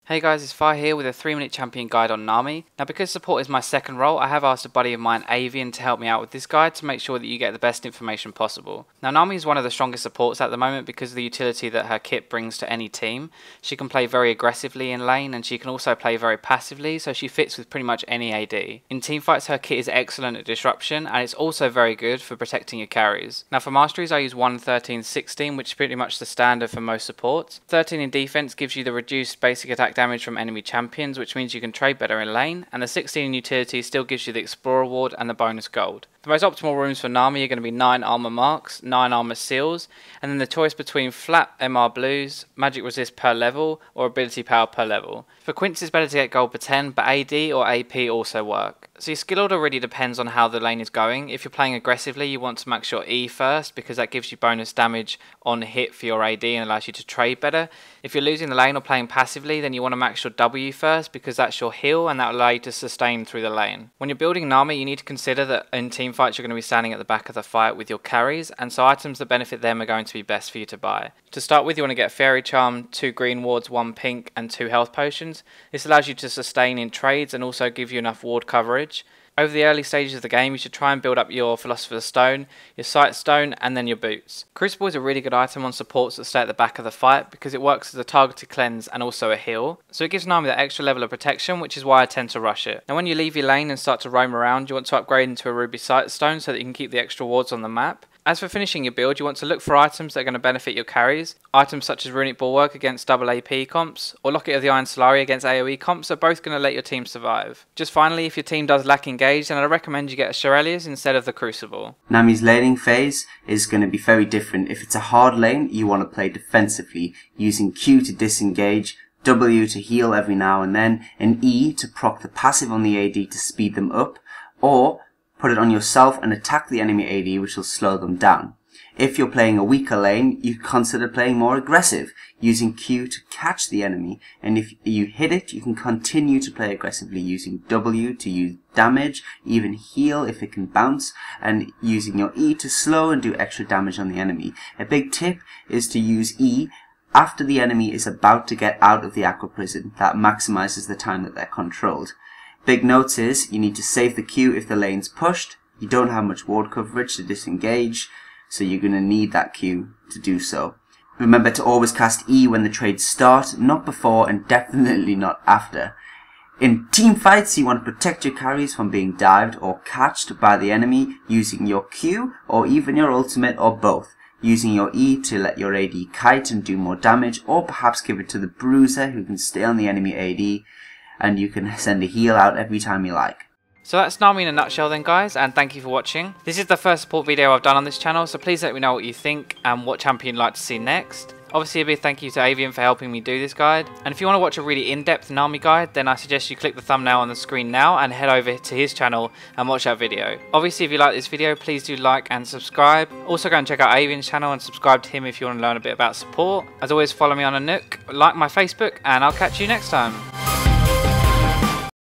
Hey guys, it's Fire here with a 3-minute champion guide on Nami. Now because support is my second role, I have asked a buddy of mine, Avian, to help me out with this guide to make sure that you get the best information possible. Now Nami is one of the strongest supports at the moment because of the utility that her kit brings to any team. She can play very aggressively in lane and she can also play very passively, so she fits with pretty much any AD. In teamfights her kit is excellent at disruption and it's also very good for protecting your carries. Now for Masteries I use 1-13-16, which is pretty much the standard for most supports. 13 in defense gives you the reduced basic attack damage from enemy champions, which means you can trade better in lane, and the 16 in utility still gives you the Explorer Award and the bonus gold. The most optimal rooms for Nami are going to be 9 armor marks, 9 armor seals, and then the choice between flat MR blues, magic resist per level, or ability power per level. For Quints it's better to get gold per 10, but AD or AP also work. So your skill order really depends on how the lane is going. If you're playing aggressively you want to max your E first because that gives you bonus damage on hit for your AD and allows you to trade better. If you're losing the lane or playing passively then you want to max your W first because that's your heal and that will allow you to sustain through the lane. When you're building Nami you need to consider that in team fights you're going to be standing at the back of the fight with your carries, and so items that benefit them are going to be best for you to buy. To start with you want to get Fairy Charm, 2 green wards, 1 pink and 2 health potions. This allows you to sustain in trades and also give you enough ward coverage. Over the early stages of the game you should try and build up your Philosopher's Stone, your Sight Stone and then your boots. Crucible is a really good item on supports that stay at the back of the fight because it works as a targeted cleanse and also a heal. So it gives Nami that extra level of protection, which is why I tend to rush it. Now when you leave your lane and start to roam around you want to upgrade into a Ruby Sight Stone so that you can keep the extra wards on the map. As for finishing your build, you want to look for items that are going to benefit your carries. Items such as Runic Bulwark against double AP comps, or Locket of the Iron Solari against AoE comps are both going to let your team survive. Just finally, if your team does lack engage, then I recommend you get a Shurelya's instead of the Crucible. Nami's laning phase is going to be very different. If it's a hard lane, you want to play defensively, using Q to disengage, W to heal every now and then, and E to proc the passive on the AD to speed them up, or put it on yourself and attack the enemy AD, which will slow them down. If you're playing a weaker lane, you consider playing more aggressive, using Q to catch the enemy, and if you hit it, you can continue to play aggressively using W to use damage, even heal if it can bounce, and using your E to slow and do extra damage on the enemy. A big tip is to use E after the enemy is about to get out of the Aqua Prison. That maximizes the time that they're controlled. Big notes is, you need to save the Q if the lane's pushed, you don't have much ward coverage to disengage, so you're going to need that Q to do so. Remember to always cast E when the trades start, not before and definitely not after. In team fights you want to protect your carries from being dived or catched by the enemy using your Q or even your ultimate or both. Using your E to let your AD kite and do more damage, or perhaps give it to the bruiser who can stay on the enemy AD. And you can send a heal out every time you like. So that's Nami in a nutshell then guys, and thank you for watching. This is the first support video I've done on this channel, so please let me know what you think and what champion you'd like to see next. Obviously a big thank you to Avian for helping me do this guide, and if you want to watch a really in-depth Nami guide then I suggest you click the thumbnail on the screen now and head over to his channel and watch that video. Obviously if you like this video please do like and subscribe. Also go and check out Avian's channel and subscribe to him if you want to learn a bit about support. As always follow me on a Nook, like my Facebook, and I'll catch you next time.